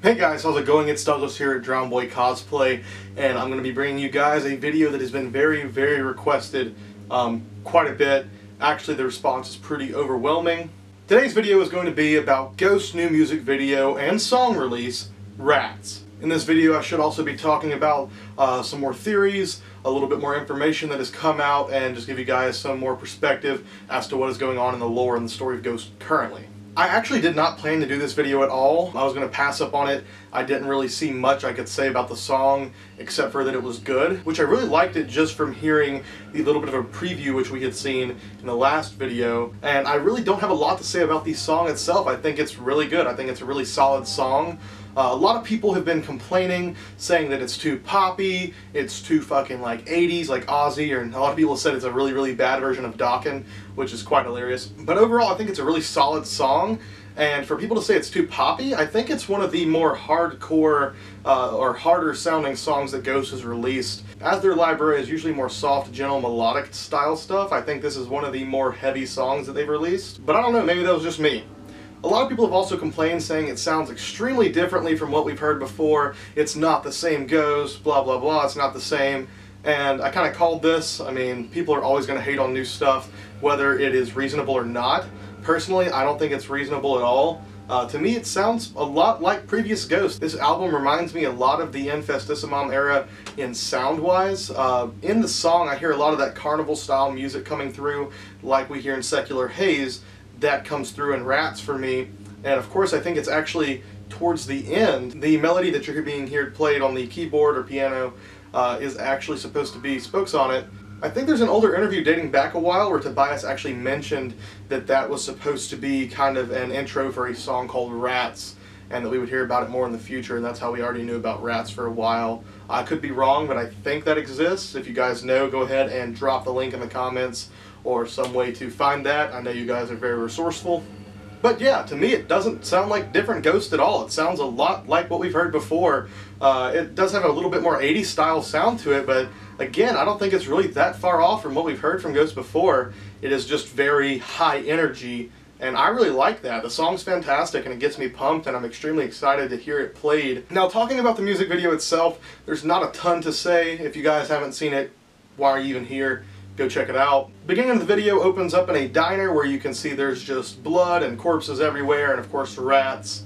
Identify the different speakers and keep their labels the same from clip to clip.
Speaker 1: Hey guys, how's it going? It's Douglas here at Drown Boy Cosplay, and I'm going to be bringing you guys a video that has been very requested quite a bit. Actually, the response is pretty overwhelming. Today's video is going to be about Ghost's new music video and song release, Rats. In this video I should also be talking about some more theories, a little bit more information that has come out, and just give you guys some more perspective as to what is going on in the lore and the story of Ghost currently. I actually did not plan to do this video at all. I was going to pass up on it. I didn't really see much I could say about the song except for that it was good, which I really liked it just from hearing the little bit of a preview which we had seen in the last video. And I really don't have a lot to say about the song itself. I think it's really good. I think it's a really solid song. A lot of people have been complaining, saying that it's too poppy, it's too fucking like 80s, like Ozzy, and a lot of people have said it's a really bad version of Dokken, which is quite hilarious. But overall, I think it's a really solid song, and for people to say it's too poppy, I think it's one of the more hardcore or harder sounding songs that Ghost has released. As their library is usually more soft, gentle, melodic style stuff, I think this is one of the more heavy songs that they've released. But I don't know, maybe that was just me. A lot of people have also complained, saying it sounds extremely differently from what we've heard before. It's not the same Ghost, blah blah blah, it's not the same. And I kind of called this. I mean, people are always going to hate on new stuff, whether it is reasonable or not. Personally, I don't think it's reasonable at all. To me, it sounds a lot like previous Ghost. This album reminds me a lot of the Infestissimum era in sound-wise. In the song, I hear a lot of that carnival-style music coming through, like we hear in Secular Haze. That comes through in Rats for me, and of course I think it's actually towards the end, the melody that you're being heard played on the keyboard or piano is actually supposed to be Spokes on It. I think there's an older interview dating back a while where Tobias actually mentioned that that was supposed to be kind of an intro for a song called Rats, and that we would hear about it more in the future, and that's how we already knew about Rats for a while. I could be wrong, but I think that exists. If you guys know, go ahead and drop the link in the comments or some way to find that. I know you guys are very resourceful. But yeah, to me it doesn't sound like different Ghost at all. It sounds a lot like what we've heard before. It does have a little bit more 80s style sound to it, but again, I don't think it's really that far off from what we've heard from Ghost before. It is just very high energy, and I really like that. The song's fantastic and it gets me pumped, and I'm extremely excited to hear it played. Now, talking about the music video itself, there's not a ton to say. If you guys haven't seen it, why are you even here? Go check it out. Beginning of the video opens up in a diner where you can see there's just blood and corpses everywhere, and of course rats.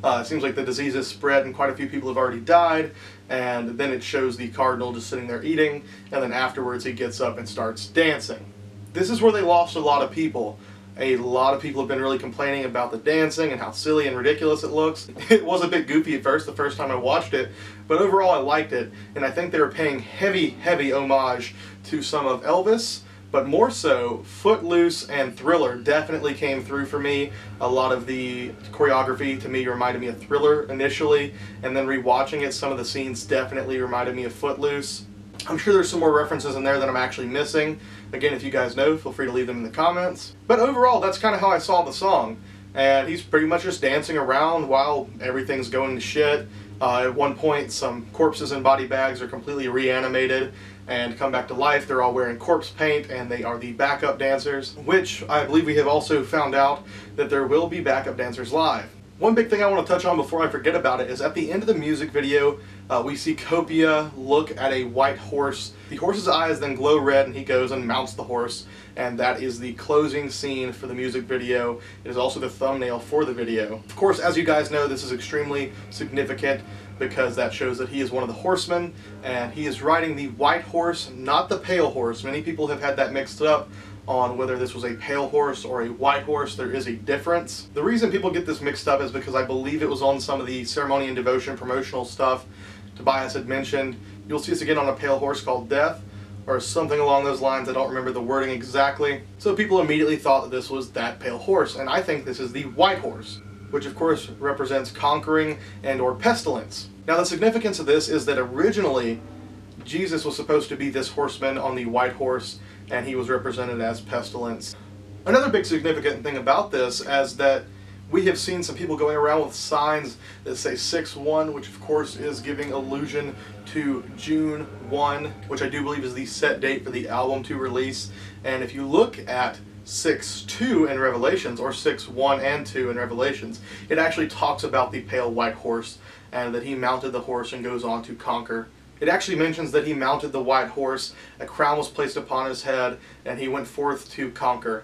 Speaker 1: It seems like the disease has spread and quite a few people have already died, and then it shows the cardinal just sitting there eating, and then afterwards he gets up and starts dancing. This is where they lost a lot of people. A lot of people have been really complaining about the dancing and how silly and ridiculous it looks. It was a bit goofy at first, the first time I watched it, but overall I liked it, and I think they were paying heavy homage to some of Elvis, but more so, Footloose and Thriller definitely came through for me. A lot of the choreography to me reminded me of Thriller initially, and then rewatching it, some of the scenes definitely reminded me of Footloose. I'm sure there's some more references in there that I'm actually missing. Again, if you guys know, feel free to leave them in the comments. But overall, that's kind of how I saw the song. And he's pretty much just dancing around while everything's going to shit. At one point, some corpses in body bags are completely reanimated and come back to life. They're all wearing corpse paint, and they are the backup dancers, which I believe we have also found out that there will be backup dancers live. One big thing I want to touch on before I forget about it is at the end of the music video, we see Copia look at a white horse. The horse's eyes then glow red, and he goes and mounts the horse, and that is the closing scene for the music video. It is also the thumbnail for the video. Of course, as you guys know, this is extremely significant because that shows that he is one of the horsemen, and he is riding the white horse, not the pale horse. Many people have had that mixed up on whether this was a pale horse or a white horse. There is a difference. The reason people get this mixed up is because I believe it was on some of the Ceremony and Devotion promotional stuff Tobias had mentioned. You'll see us again on a pale horse called Death, or something along those lines. I don't remember the wording exactly. So people immediately thought that this was that pale horse, and I think this is the white horse, which of course represents conquering and or pestilence. Now the significance of this is that originally Jesus was supposed to be this horseman on the white horse, and he was represented as pestilence. Another big significant thing about this is that we have seen some people going around with signs that say 6/1, which of course is giving allusion to June 1, which I do believe is the set date for the album to release. And if you look at 6:2 in Revelations, or 6:1 and 2 in Revelations, it actually talks about the pale white horse, and that he mounted the horse and goes on to conquer. It actually mentions that he mounted the white horse, a crown was placed upon his head, and he went forth to conquer.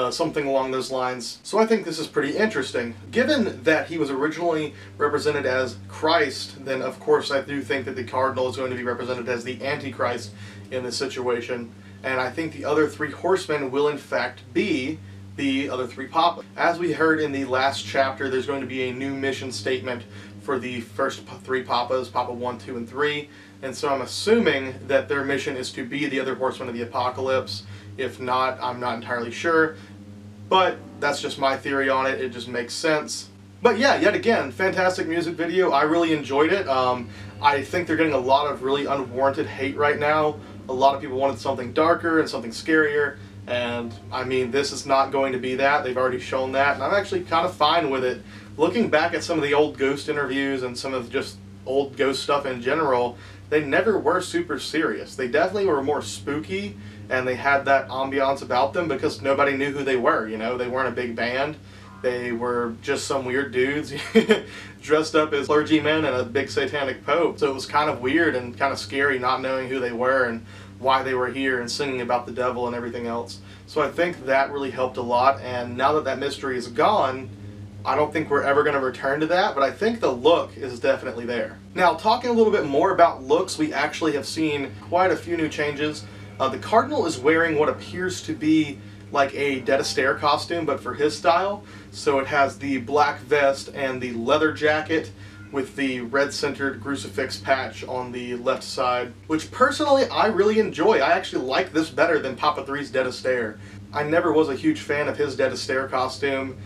Speaker 1: Something along those lines. So I think this is pretty interesting. Given that he was originally represented as Christ, then of course I do think that the cardinal is going to be represented as the Antichrist in this situation. And I think the other three horsemen will in fact be the other three papas. As we heard in the last chapter, there's going to be a new mission statement for the first three papas, Papa 1, 2, and 3. And so I'm assuming that their mission is to be the other horsemen of the apocalypse. If not, I'm not entirely sure. But that's just my theory on it. It just makes sense. But yeah, yet again, fantastic music video. I really enjoyed it. I think they're getting a lot of really unwarranted hate right now. A lot of people wanted something darker and something scarier. And I mean, this is not going to be that. They've already shown that. And I'm actually kind of fine with it. Looking back at some of the old Ghost interviews and some of just old Ghost stuff in general, they never were super serious. They definitely were more spooky, and they had that ambiance about them because nobody knew who they were, you know? They weren't a big band. They were just some weird dudes dressed up as clergymen and a big satanic pope. So it was kind of weird and kind of scary not knowing who they were and why they were here and singing about the devil and everything else. So I think that really helped a lot, and now that that mystery is gone, I don't think we're ever going to return to that, but I think the look is definitely there. Now, talking a little bit more about looks, we actually have seen quite a few new changes. The Cardinal is wearing what appears to be like a Dead Astaire costume, but for his style. So it has the black vest and the leather jacket with the red-centered crucifix patch on the left side, which personally I really enjoy. I actually like this better than Papa 3's Dead Astaire. I never was a huge fan of his Dead Astaire costume.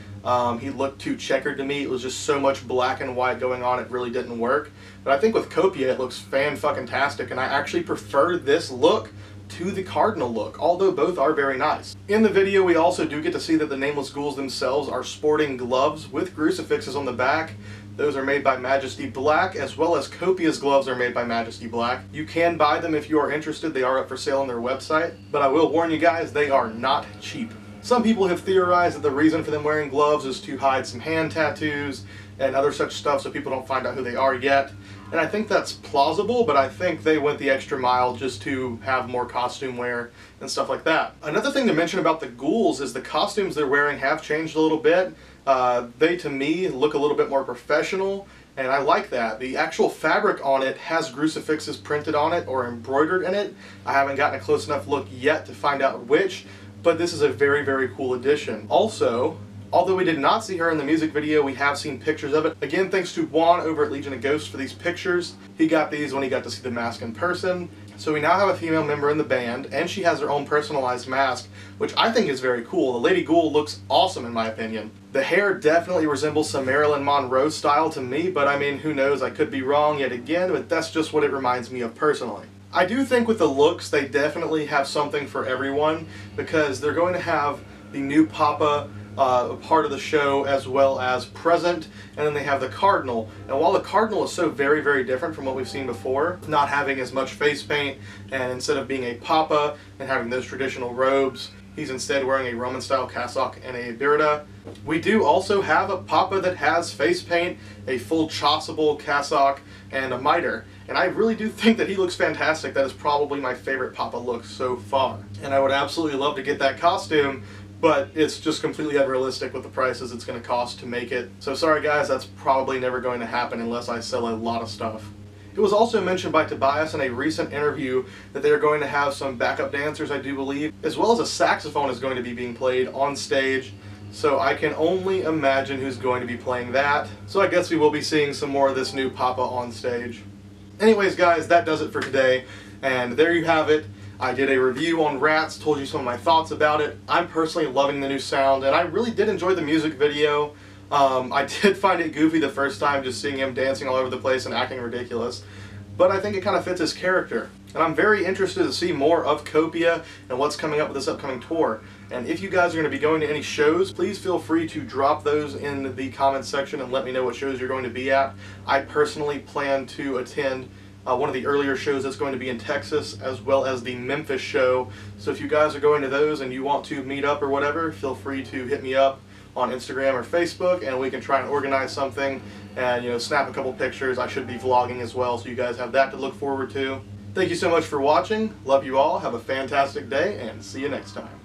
Speaker 1: He looked too checkered to me. It was just so much black and white going on, it really didn't work. But I think with Copia it looks fan-fucking-tastic, and I actually prefer this look to the Cardinal look, although both are very nice. In the video we also do get to see that the Nameless Ghouls themselves are sporting gloves with crucifixes on the back. Those are made by Majesty Black, as well as Copia's gloves are made by Majesty Black. You can buy them if you are interested. They are up for sale on their website, but I will warn you guys, they are not cheap. Some people have theorized that the reason for them wearing gloves is to hide some hand tattoos and other such stuff so people don't find out who they are yet. And I think that's plausible, but I think they went the extra mile just to have more costume wear and stuff like that. Another thing to mention about the ghouls is the costumes they're wearing have changed a little bit. They, to me, look a little bit more professional, and I like that. The actual fabric on it has crucifixes printed on it or embroidered in it. I haven't gotten a close enough look yet to find out which, but this is a very, very cool addition. Also, although we did not see her in the music video, we have seen pictures of it. Again, thanks to Juan over at Legion of Ghosts for these pictures. He got these when he got to see the mask in person. So we now have a female member in the band, and she has her own personalized mask, which I think is very cool. The Lady Ghoul looks awesome in my opinion. The hair definitely resembles some Marilyn Monroe style to me, but I mean, who knows, I could be wrong yet again, but that's just what it reminds me of personally. I do think with the looks, they definitely have something for everyone, because they're going to have the new Papa part of the show as well as present, and then they have the Cardinal. And while the Cardinal is so very, very different from what we've seen before, not having as much face paint, and instead of being a Papa and having those traditional robes, he's instead wearing a Roman style cassock and a biretta. We do also have a Papa that has face paint, a full chasuble cassock, and a mitre. And I really do think that he looks fantastic. That is probably my favorite Papa look so far. And I would absolutely love to get that costume, but it's just completely unrealistic with the prices it's going to cost to make it. So sorry guys, that's probably never going to happen unless I sell a lot of stuff. It was also mentioned by Tobias in a recent interview that they are going to have some backup dancers, I do believe, as well as a saxophone is going to be being played on stage. So I can only imagine who's going to be playing that. So I guess we will be seeing some more of this new Papa on stage. Anyways guys, that does it for today, and there you have it. I did a review on Rats, told you some of my thoughts about it. I'm personally loving the new sound, and I really did enjoy the music video. I did find it goofy the first time, just seeing him dancing all over the place and acting ridiculous, but I think it kind of fits his character. And I'm very interested to see more of Copia and what's coming up with this upcoming tour. And if you guys are going to be going to any shows, please feel free to drop those in the comments section and let me know what shows you're going to be at. I personally plan to attend one of the earlier shows that's going to be in Texas, as well as the Memphis show. So if you guys are going to those and you want to meet up or whatever, feel free to hit me up on Instagram or Facebook, and we can try and organize something and snap a couple pictures. I should be vlogging as well, so you guys have that to look forward to. Thank you so much for watching. Love you all. Have a fantastic day, and see you next time.